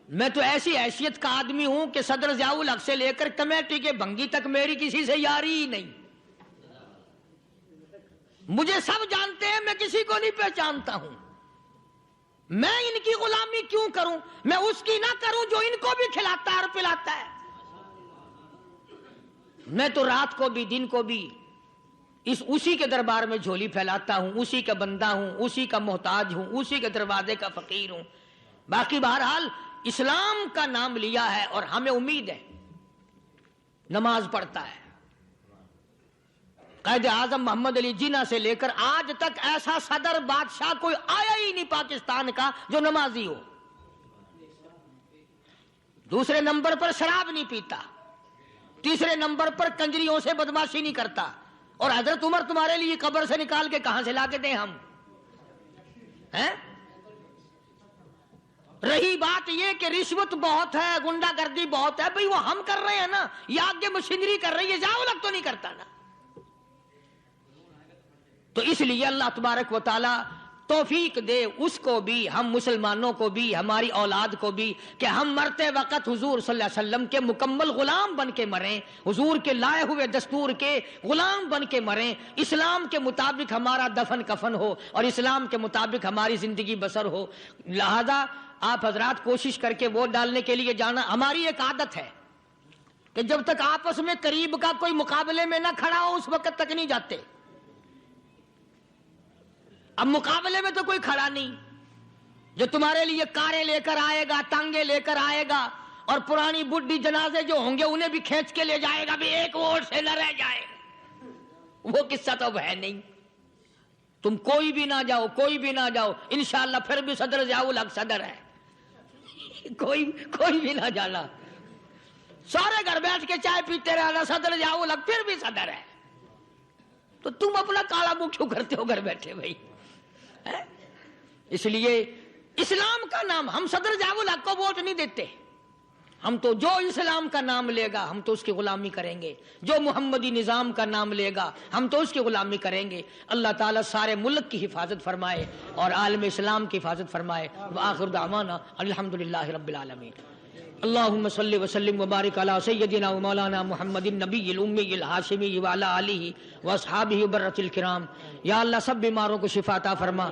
میں تو ایسی حیثیت کا آدمی ہوں کہ صدر ضیاء الحق سے لے کر کمیٹی کے بھنگی تک میری کسی سے یاری ہی نہیں. مجھے سب جانتے ہیں، میں کسی کو نہیں پہچانتا ہوں، میں ان کی غلامی کیوں کروں؟ میں اس کی نہ کروں جو ان کو بھی کھلاتا ہے اور پلاتا ہے۔ میں تو رات کو بھی دن کو بھی اسی کے دربار میں جھولی پھیلاتا ہوں، اسی کا بندہ ہوں، اسی کا محتاج ہوں، اسی کے دروازے کا فقیر ہوں۔ باقی بہرحال اسلام کا نام لیا ہے اور ہمیں امید ہے، نماز پڑھتا ہے۔ قائد اعظم محمد علی جناح سے لے کر آج تک ایسا صدر بادشاہ کوئی آیا ہی نہیں پاکستان کا جو نمازی ہو۔ دوسرے نمبر پر شراب نہیں پیتا، تیسرے نمبر پر کنجریوں سے بدماشی نہیں کرتا، اور حضرت عمر تمہارے لیے قبر سے نکال کے کہاں سے لا کے دیں ہم؟ رہی بات یہ کہ رشوت بہت ہے، گنڈا گردی بہت ہے، بھئی وہ ہم کر رہے ہیں نا، یا آگے مشینری کر رہی ہے، جاؤ لگ تو نہیں کرتا نا۔ تو اس لیے اللہ تبارک و تعالی توفیق دے اس کو بھی، ہم مسلمانوں کو بھی، ہماری اولاد کو بھی، کہ ہم مرتے وقت حضور صلی اللہ علیہ وسلم کے مکمل غلام بن کے مریں، حضور کے لائے ہوئے دستور کے غلام بن کے مریں، اسلام کے مطابق ہمارا دفن کفن ہو اور اسلام کے مطابق ہماری زندگی بسر ہو۔ لہذا آپ حضرات کوشش کر کے ووٹ ڈالنے کے لیے جانا۔ ہماری ایک عادت ہے کہ جب تک آپس میں قریب کا کوئی مقابلے میں نہ کھڑا ہو اس وقت تک نہیں جاتے۔ اب مقابلے میں تو کوئی کھڑا نہیں، جو تمہارے لیے کاریں لے کر آئے گا، ٹانگے لے کر آئے گا، اور پرانی بڈھی جنازے جو ہوں گے انہیں بھی کھینچ کے لے جائے گا، بھی ایک ووٹ سے نہ رہ جائے، وہ قصہ تو ہے نہیں۔ تم کوئی بھی نہ جاؤ، کوئی بھی نہ جاؤ، انشاءاللہ پھر بھی صدر ضیاء الحق صدر ہے، کوئی بھی نہ جانا، سارے گھر بیٹھ کے چائے پیتے رہنا، صدر ضیاء الحق پھر بھی صدر ہے۔ تو تم اپنا کالا منہ کیوں کرتے ہو گھر بیٹھے بھائی؟ اس لیے اسلام کا نام، ہم صدر ضیاء الحق کو ووٹ نہیں دیتے، ہم تو جو اسلام کا نام لے گا ہم تو اس کی غلامی کریں گے، جو محمدی نظام کا نام لے گا ہم تو اس کی غلامی کریں گے۔ اللہ تعالیٰ سارے ملک کی حفاظت فرمائے اور عالم اسلام کی حفاظت فرمائے۔ وآخر دعوانا الحمدللہ رب العالمین۔ اللہم صلی وسلم وبارک علی سیدنا و مولانا محمد النبی الامی الہاشمی وعلی آلہ واصحابہ برۃ الکرام۔ یا اللہ سب بیماروں کو شفا عطا فرما۔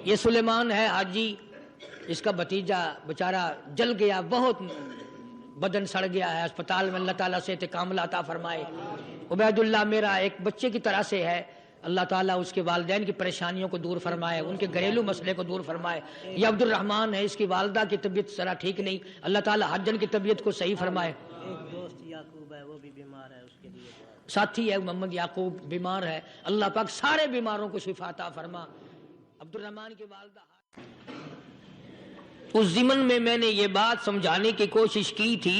یہ سلیمان ہے حاجی، اس کا بھتیجا بیچارہ جل گیا، بہت بدن سڑ گیا ہے، اسپتال میں، اللہ تعالیٰ سے کاملہ عطا فرمائے۔ عبید اللہ میرا ایک بچے کی طرح سے ہے، اللہ تعالیٰ اس کے والدین کی پریشانیوں کو دور فرمائے، ان کے گھریلو مسئلے کو دور فرمائے۔ یہ عبد الرحمن ہے، اس کی والدہ کی طبیعت ذرا ٹھیک نہیں، اللہ تعالیٰ حجن کی طبیعت کو صحیح فرمائے۔ ایک دوست یعقوب ہے، وہ بھی بیمار ہے، اس کے لیے ساتھی ہے محمد یعقوب بیمار ہے، اللہ پاک سارے بیماروں کو شفا عطا فرما۔ عبد الرحمن کی والدہ اس ضمن میں نے یہ بات سمجھانے کی کوشش کی تھی